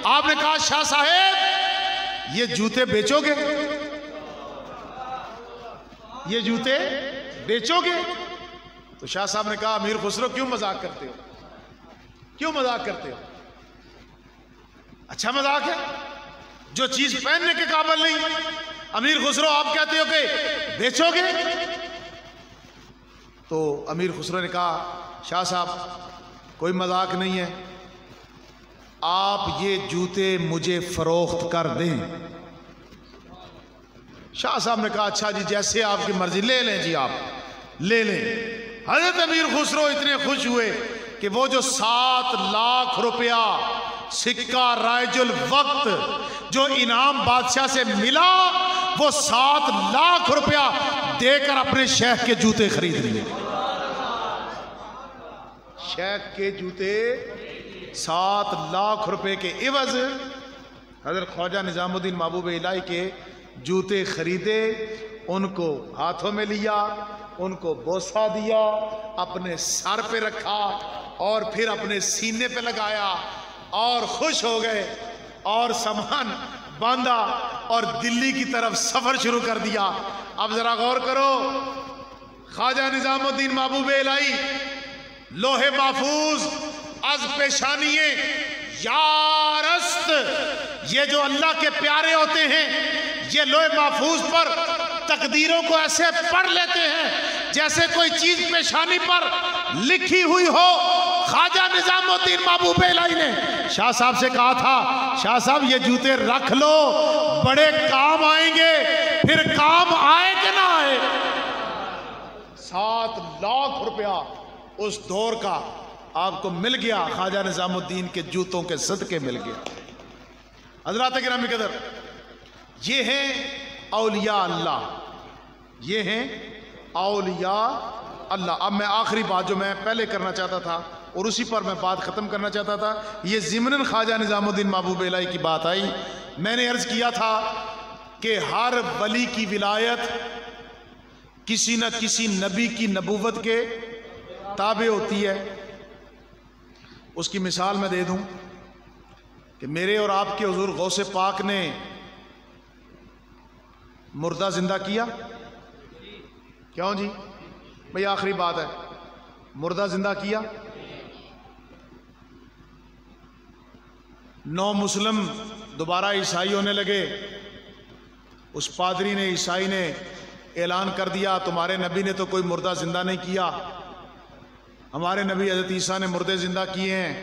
آپ نے کہا، شاہ صاحب یہ جوتے بیچو گے؟ یہ جوتے بیچو گے؟ تو شاہ صاحب نے کہا، امیر خسرو کیوں مذاق کرتے ہو، کیوں مذاق کرتے ہو؟ اچھا مذاق ہے، جو چیز پہننے کے قابل نہیں، امیر خسرو آپ کہتے ہو کہ بیچو گے؟ تو امیر خسرو نے کہا، شاہ صاحب کوئی مذاق نہیں ہے، آپ یہ جوتے مجھے فروخت کر دیں۔ شاہ صاحب نے کہا اچھا جی جیسے آپ کی مرضی، لے لیں جی، آپ لے لیں۔ حضرت امیر خسرو اتنے خوش ہوئے کہ وہ جو 7 لاکھ روپیہ سکہ رائج الوقت جو انعام بادشاہ سے ملا، وہ 7 لاکھ روپیہ دے کر اپنے شیخ کے جوتے خرید لیے۔ شیخ کے جوتے 7 لاکھ روپے کے عوض حضرت خواجہ نظام الدین محبوب الہی کے جوتے خریدے، ان کو ہاتھوں میں لیا، ان کو بوسہ دیا، اپنے سر پہ رکھا اور پھر اپنے سینے پہ لگایا اور خوش ہو گئے اور سامان باندھا اور دلی کی طرف سفر شروع کر دیا۔ اب ذرا غور کرو، خواجہ نظام الدین محبوب الہی لوح محفوظ از پیشانیے یارست، یہ جو اللہ کے پیارے ہوتے ہیں یہ لوح محفوظ پر تقدیروں کو ایسے پڑھ لیتے ہیں جیسے کوئی چیز پیشانی پر لکھی ہوئی ہو۔ خواجہ نظام الدین محبوب الہی نے شاہ صاحب سے کہا تھا، شاہ صاحب یہ جوتے رکھ لو، بڑے کام آئیں گے، پھر کام آئے کہ نہ آئے۔ 7 لاکھ روپیہ اس دور کا آپ کو مل گیا، خواجہ نظام الدین کے جوتوں کے صدقے مل گیا۔ حضرات گرامی قدر، یہ ہیں اولیاء اللہ، یہ ہیں اولیاء اللہ۔ اب میں آخری بات جو میں پہلے کرنا چاہتا تھا اور اسی پر میں بات ختم کرنا چاہتا تھا، یہ ضمناً خواجہ نظام الدین محبوب الہی کی بات آئی۔ میں نے عرض کیا تھا کہ ہر ولی کی ولایت کسی نہ کسی نبی کی نبوت کے تابع ہوتی ہے۔ اس کی مثال میں دے دوں کہ میرے اور آپ کے حضور غوث پاک نے مردہ زندہ کیا، کیوں جی بھئی آخری بات ہے، مردہ زندہ کیا؟ 9 مسلم دوبارہ عیسائی ہونے لگے، اس پادری نے، عیسائی نے اعلان کر دیا تمہارے نبی نے تو کوئی مردہ زندہ نہیں کیا، ہمارے نبی حضرت عیسیٰ نے مردے زندہ کیے ہیں۔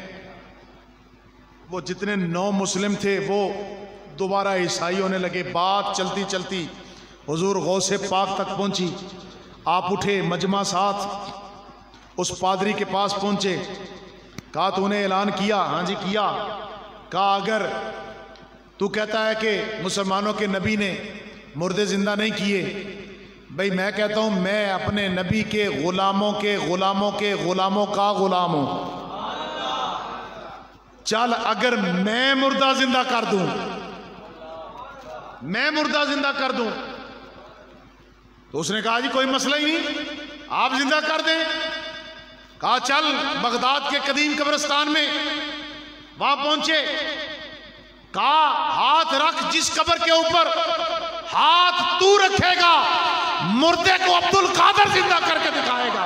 وہ جتنے 9 مسلم تھے وہ دوبارہ عیسائی ہونے لگے۔ بات چلتی چلتی حضور غوث پاک تک پہنچی۔ آپ اٹھے، مجمع ساتھ اس پادری کے پاس پہنچے، کہا تو نے اعلان کیا؟ ہاں جی کیا۔ کہا اگر تو کہتا ہے کہ مسلمانوں کے نبی نے مردے زندہ نہیں کیے، بھئی میں کہتا ہوں میں اپنے نبی کے غلاموں کے غلاموں کے غلاموں کا غلام ہوں۔ چل اگر میں مردہ زندہ کر دوں، میں مردہ زندہ کر دوں، تو اس نے کہا جی کوئی مسئلہ ہی نہیں، آپ زندہ کر دیں۔ کہا چل بغداد کے قدیم قبرستان میں، وہاں پہنچے، کہا ہاتھ رکھ جس قبر کے اوپر ہاتھ تو رکھے گا مردے کو عبد القادر زندہ کر کے دکھائے گا۔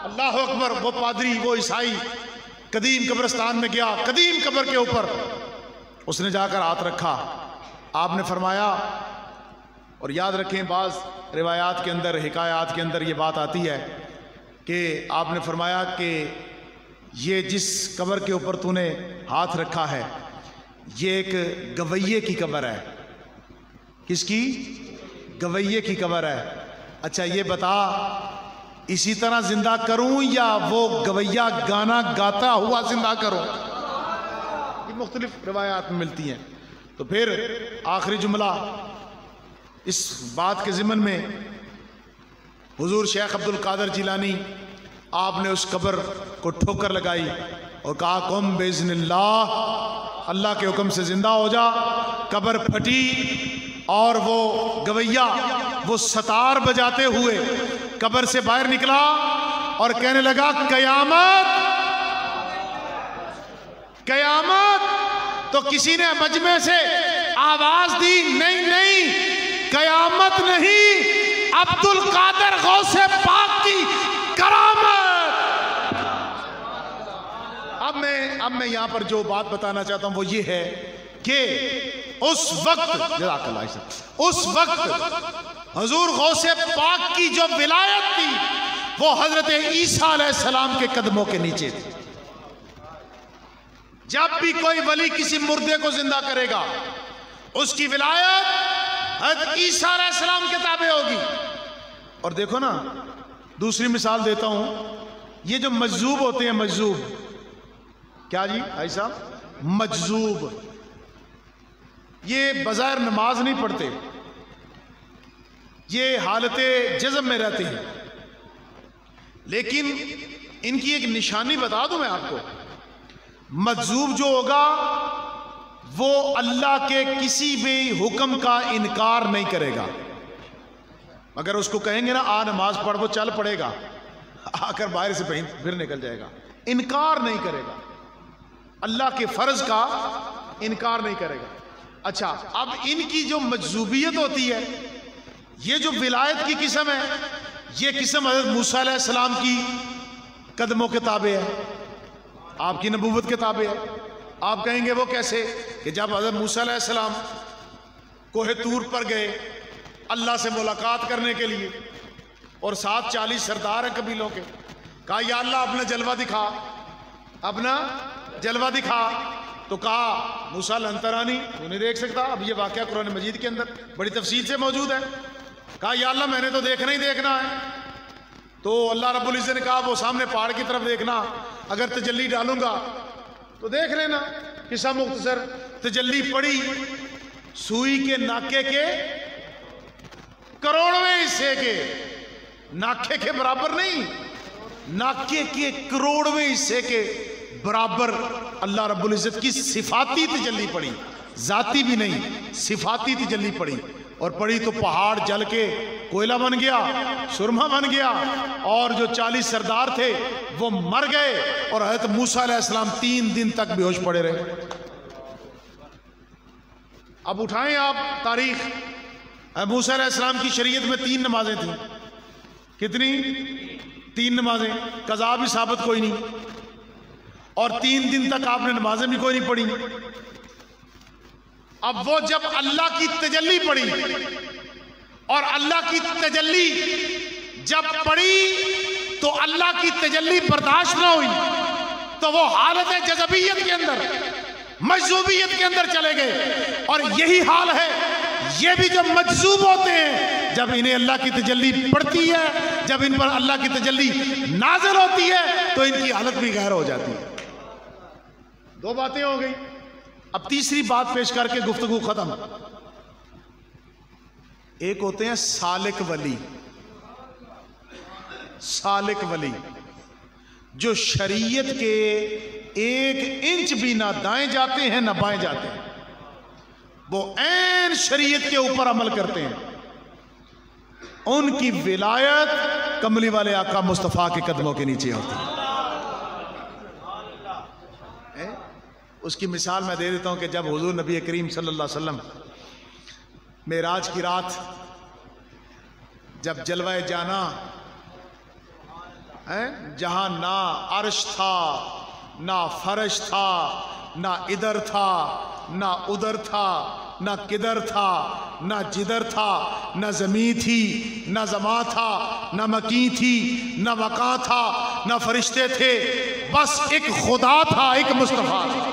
اللہ اکبر۔ وہ پادری، وہ عیسائی قدیم قبرستان میں گیا، قدیم قبر کے اوپر اس نے جا کر ہاتھ رکھا۔ آپ نے فرمایا، اور یاد رکھیں بعض روایات کے اندر، حکایات کے اندر یہ بات آتی ہے کہ آپ نے فرمایا کہ یہ جس قبر کے اوپر تو نے ہاتھ رکھا ہے یہ ایک گویے کی قبر ہے۔ کس کی؟ گویے کی قبر ہے۔ اچھا یہ بتا اسی طرح زندہ کروں یا وہ گویا گانا گاتا ہوا زندہ کروں؟ یہ مختلف روایات میں ملتی ہیں۔ تو پھر آخری جملہ اس بات کے ضمن میں، حضور شیخ عبد القادر جیلانی آپ نے اس قبر کو ٹھوکر لگائی اور کہا قم باذن اللہ، اللہ کے حکم سے زندہ ہو جا۔ قبر پھٹی اور وہ گویا وہ ستار بجاتے ہوئے قبر سے باہر نکلا اور کہنے لگا قیامت قیامت۔ تو کسی نے مجمع سے آواز دی، نہیں نہیں قیامت نہیں، عبد القادر غوث پاک کی کرامت۔ اب میں یہاں پر جو بات بتانا چاہتا ہوں وہ یہ ہے کہ اس وقت حضور غوث پاک کی جو ولایت تھی وہ حضرت عیسیٰ علیہ السلام کے قدموں کے نیچے تھی۔ جب بھی کوئی ولی کسی مردے کو زندہ کرے گا اس کی ولایت حضرت عیسیٰ علیہ السلام کے تابع ہوگی. اور دیکھو نا دوسری مثال دیتا ہوں، یہ جو مجذوب ہوتے ہیں، مجذوب کیا جی بھائی صاحب، مجذوب یہ بظاہر نماز نہیں پڑھتے، یہ حالت جذب میں رہتے ہیں، لیکن ان کی ایک نشانی بتا دوں میں آپ کو. مجذوب جو ہوگا وہ اللہ کے کسی بھی حکم کا انکار نہیں کرے گا. اگر اس کو کہیں گے نا آ نماز پڑھ، وہ چل پڑے گا، آ کر باہر سے پھر نکل جائے گا. انکار نہیں کرے گا، اللہ کے فرض کا انکار نہیں کرے گا. اچھا، اب ان کی جو مجذوبیت ہوتی ہے، یہ جو ولایت کی قسم ہے، یہ قسم حضرت موسیٰ علیہ السلام کی قدموں کے تابع ہے، آپ کی نبوت کے تابع ہے. آپ کہیں گے وہ کیسے؟ کہ جب حضرت موسیٰ علیہ السلام کوہ طور پر گئے اللہ سے ملاقات کرنے کے لیے، اور 40 سردار ہیں قبیلوں کے، کہا یا اللہ اپنا جلوہ دکھا، اپنا جلوہ دکھا. تو کہا موسیٰ لن ترانی، تو نہیں دیکھ سکتا. اب یہ واقعہ قرآن مجید کے اندر بڑی تفصیل سے موجود ہے. کہا یا اللہ میں نے تو دیکھنا ہی دیکھنا ہے. تو اللہ رب العزت نے کہا وہ سامنے پہاڑ کی طرف دیکھنا، اگر تجلی ڈالوں گا تو دیکھ لینا. قصہ مختصر، تجلی پڑی، سوئی کے ناکے کے کروڑویں حصے کے، ناکے کے برابر نہیں، ناکے کے کروڑویں حصے کے برابر اللہ رب العزت کی صفاتی تجلی پڑی، ذاتی بھی نہیں، صفاتی تجلی پڑی. اور پڑی تو پہاڑ جل کے کوئلہ بن گیا، سرما بن گیا، اور جو 40 سردار تھے وہ مر گئے، اور حضرت موسیٰ علیہ السلام 3 دن تک بے ہوش پڑے رہے. اب اٹھائیں آپ تاریخ، موسیٰ علیہ السلام کی شریعت میں 3 نمازیں تھیں. کتنی؟ 3 نمازیں. قضا بھی ثابت کوئی نہیں، اور 3 دن تک آپ نے نمازیں بھی کوئی نہیں پڑھی. اب وہ جب اللہ کی تجلی پڑی، اور اللہ کی تجلی جب پڑی تو اللہ کی تجلی برداشت نہ ہوئی، تو وہ حالت جذبیت کے اندر، مجذوبیت کے اندر چلے گئے. اور یہی حال ہے یہ بھی جو مجذوب ہوتے ہیں، جب انہیں اللہ کی تجلی پڑتی ہے، جب ان پر اللہ کی تجلی نازل ہوتی ہے، تو ان کی حالت بھی غیر ہو جاتی ہے. 2 باتیں ہو گئی. اب تیسری بات پیش کر کے گفتگو ختم. ایک ہوتے ہیں سالک ولی، سالک ولی جو شریعت کے 1 انچ بھی نہ دائیں جاتے ہیں نہ بائیں جاتے ہیں، وہ عین شریعت کے اوپر عمل کرتے ہیں. ان کی ولایت کملی والے آقا مصطفیٰ کے قدموں کے نیچے ہوتی ہے. اس کی مثال میں دے دیتا ہوں کہ جب حضور نبی کریم صلی اللہ علیہ وسلم معراج کی رات جب جلوہ جانا، جہاں نہ عرش تھا، نہ فرش تھا، نہ ادھر تھا، نہ ادھر تھا، نہ کدھر تھا، نہ جدھر تھا، نہ زمین تھی، نہ زماں تھا، نہ مکین تھی، نہ مکان تھا، نہ فرشتے تھے، بس ایک خدا تھا، ایک مصطفیٰ تھا.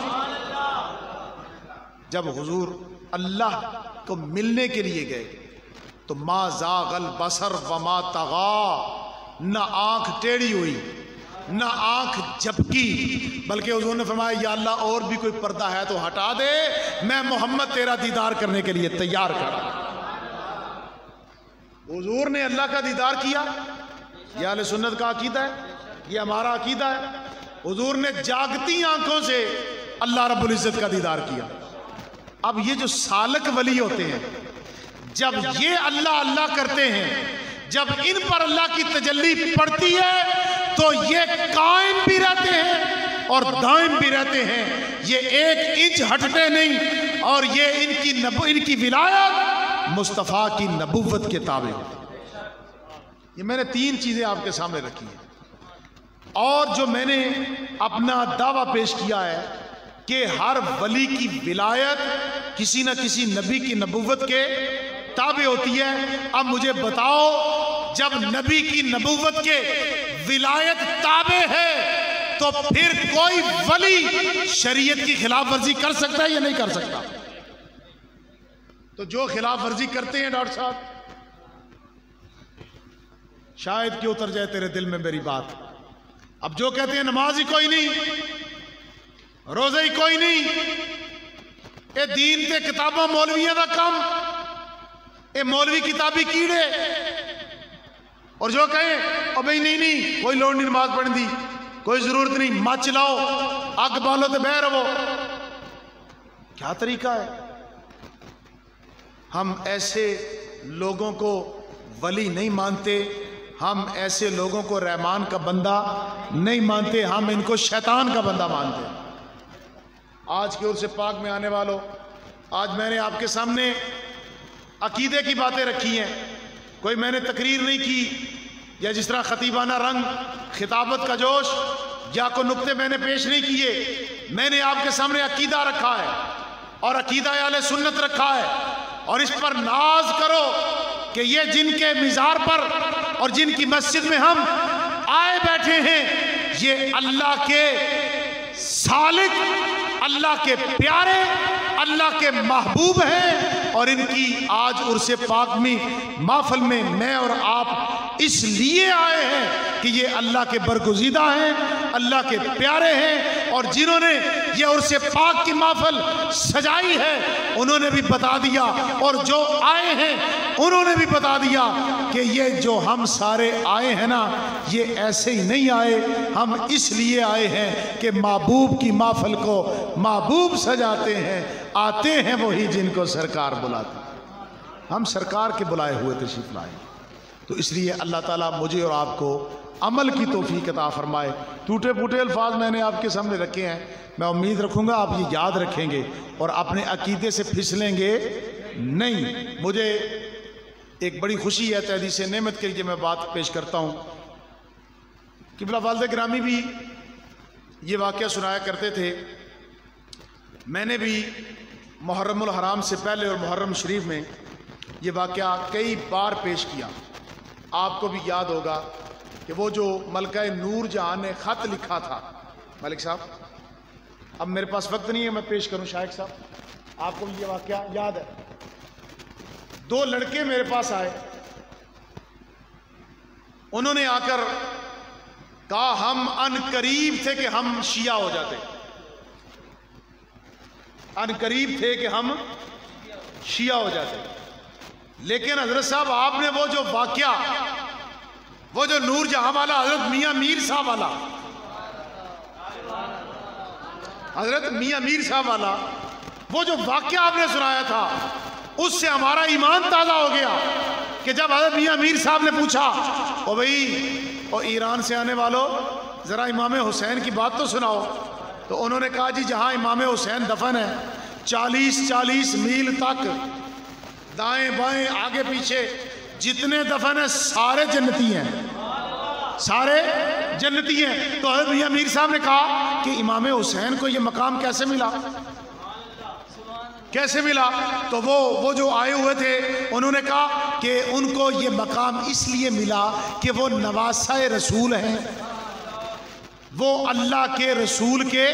جب حضور اللہ کو ملنے کے لیے گئے تو ما زاغ البصر وما طغى، نہ آنکھ ٹیڑھی ہوئی نہ آنکھ جھپکی، بلکہ حضور نے فرمایا یا اللہ اور بھی کوئی پردہ ہے تو ہٹا دے، میں محمد تیرا دیدار کرنے کے لیے تیار کر. حضور نے اللہ کا دیدار کیا. یہ اہل سنت کا عقیدہ ہے، یہ ہمارا عقیدہ ہے. حضور نے جاگتی آنکھوں سے اللہ رب العزت کا دیدار کیا. اب یہ جو سالک ولی ہوتے ہیں، جب یہ اللہ اللہ کرتے ہیں، جب ان پر اللہ کی تجلی پڑتی ہے تو یہ قائم بھی رہتے ہیں اور دائم بھی رہتے ہیں. یہ 1 انچ ہٹتے نہیں، اور یہ ان کی ولایت مصطفیٰ کی نبوت کے تابع ہوتی ہے. یہ میں نے 3 چیزیں آپ کے سامنے رکھی ہیں، اور جو میں نے اپنا دعویٰ پیش کیا ہے کہ ہر ولی کی ولایت کسی نہ کسی نبی کی نبوت کے تابع ہوتی ہے. اب مجھے بتاؤ، جب نبی کی نبوت کے ولایت تابع ہے تو پھر کوئی ولی شریعت کی خلاف ورزی کر سکتا ہے یا نہیں کر سکتا؟ تو جو خلاف ورزی کرتے ہیں ڈاکٹر صاحب، شاید کہ اتر جائے تیرے دل میں میری بات، اب جو کہتے ہیں نماز ہی کوئی نہیں، روزہ ہی کوئی نہیں، اے دین تے کتاباں مولویاں دا کم، اے مولوی کتابی کیڑے، اور جو کہیں او بھئی نہیں کوئی لوڑ نہیں نماز پڑھن دی، کوئی ضرورت نہیں، مچ لاؤ اگ بالو تے بہ رہو، کیا طریقہ ہے؟ ہم ایسے لوگوں کو ولی نہیں مانتے، ہم ایسے لوگوں کو رحمان کا بندہ نہیں مانتے، ہم ان کو شیطان کا بندہ مانتے ہیں۔ آج کے عرص پاک میں آنے والوں، آج میں نے آپ کے سامنے عقیدے کی باتیں رکھی ہیں، کوئی میں نے تقریر نہیں کی یا جس طرح خطیبانہ رنگ، خطابت کا جوش یا کوئی نقطے میں نے پیش نہیں کیے، میں نے آپ کے سامنے عقیدہ رکھا ہے اور عقیدہ اہل سنت رکھا ہے، اور اس پر ناز کرو کہ یہ جن کے مزار پر اور جن کی مسجد میں ہم آئے بیٹھے ہیں، یہ اللہ کے سالک، اللہ کے پیارے، اللہ کے محبوب ہیں، اور ان کی آج عرس پاک میں محفل میں میں اور آپ اس لیے آئے ہیں کہ یہ اللہ کے برگزیدہ ہیں، اللہ کے پیارے ہیں، اور جنہوں نے یہ عرس پاک کی محفل سجائی ہے انہوں نے بھی بتا دیا، اور جو آئے ہیں انہوں نے بھی بتا دیا کہ یہ جو ہم سارے آئے ہیں نا، یہ ایسے ہی نہیں آئے، ہم اس لیے آئے ہیں کہ محبوب کی محفل کو محبوب سجاتے ہیں، آتے ہیں وہی جن کو سرکار بلاتے ہیں، ہم سرکار کے بلائے ہوئے تشریف لائے۔ تو اس لیے اللہ تعالیٰ مجھے اور آپ کو عمل کی توفیق عطا فرمائے۔ ٹوٹے پھوٹے الفاظ میں نے آپ کے سامنے رکھے ہیں، میں امید رکھوں گا آپ یہ یاد رکھیں گے اور اپنے عقیدے سے پھسلیں گے نہیں۔ مجھے ایک بڑی خوشی ہے، تحدیث نعمت کے لیے میں بات پیش کرتا ہوں۔ قبلہ والد گرامی بھی یہ واقعہ سنایا کرتے تھے، میں نے بھی محرم الحرام سے پہلے اور محرم شریف میں یہ واقعہ کئی بار پیش کیا۔ آپ کو بھی یاد ہوگا کہ وہ جو ملکہ نور جہاں نے خط لکھا تھا، ملک صاحب اب میرے پاس وقت نہیں ہے میں پیش کروں، شائخ صاحب آپ کو بھی یہ واقعہ یاد ہے، دو لڑکے میرے پاس آئے، انہوں نے آ کر کہا ہم ان قریب تھے کہ ہم شیعہ ہو جاتے، ان قریب تھے کہ ہم شیعہ ہو جاتے، لیکن حضرت صاحب آپ نے وہ جو واقعہ، وہ جو نور جہاں والا حضرت میاں میر صاحب والا، حضرت میاں میر صاحب والا وہ جو واقعہ آپ نے سنایا تھا، اس سے ہمارا ایمان تازہ ہو گیا کہ جب حضرت میاں میر صاحب نے پوچھا او بھئی او ایران سے آنے والوں ذرا امام حسین کی بات تو سناؤ، تو انہوں نے کہا جی جہاں امام حسین دفن ہے 40 میل تک دائیں بائیں آگے پیچھے جتنے دفن ہیں سارے جنتی ہیں، سارے جنتی ہیں۔ تو حضرت میاں میر صاحب نے کہا کہ امام حسین کو یہ مقام کیسے ملا، کیسے ملا؟ تو وہ جو آئے ہوئے تھے انہوں نے کہا کہ ان کو یہ مقام اس لیے ملا کہ وہ نواسہ رسول ہیں، وہ اللہ کے رسول کے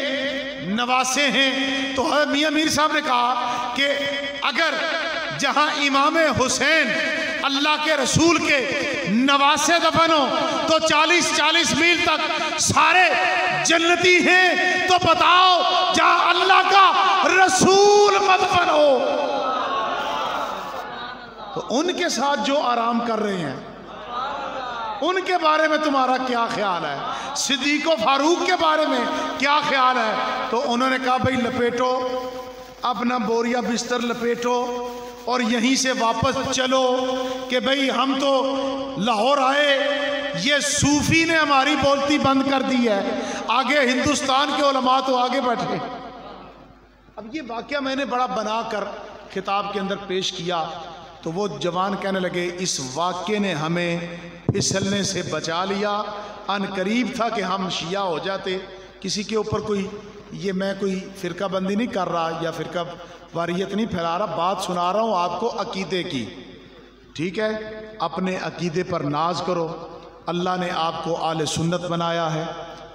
نواسے ہیں۔ تو حضرت میاں میر صاحب نے کہا کہ اگر جہاں امام حسین اللہ کے رسول کے نواسے دفن ہو تو 40 میل تک سارے جنتی ہیں، تو بتاؤ جہاں اللہ کا رسول مدفن ہو تو ان کے ساتھ جو آرام کر رہے ہیں ان کے بارے میں تمہارا کیا خیال ہے؟ صدیق و فاروق کے بارے میں کیا خیال ہے؟ تو انہوں نے کہا بھئی لپیٹو اپنا بوریا بستر لپیٹو اور یہیں سے واپس چلو کہ بھئی ہم تو لاہور آئے، یہ صوفی نے ہماری بولتی بند کر دی ہے، آگے ہندوستان کے علماء تو آگے بیٹھے۔ اب یہ واقعہ میں نے بڑا بنا کر خطاب کے اندر پیش کیا تو وہ جوان کہنے لگے اس واقعے نے ہمیں پھسلنے سے بچا لیا، ان قریب تھا کہ ہم شیعہ ہو جاتے۔ کسی کے اوپر کوئی یہ میں کوئی فرقہ بندی نہیں کر رہا یا فرقہ واریت نہیں پھیلا رہا، بات سنا رہا ہوں آپ کو عقیدے کی، ٹھیک ہے؟ اپنے عقیدے پر ناز کرو، اللہ نے آپ کو اہل سنت بنایا ہے،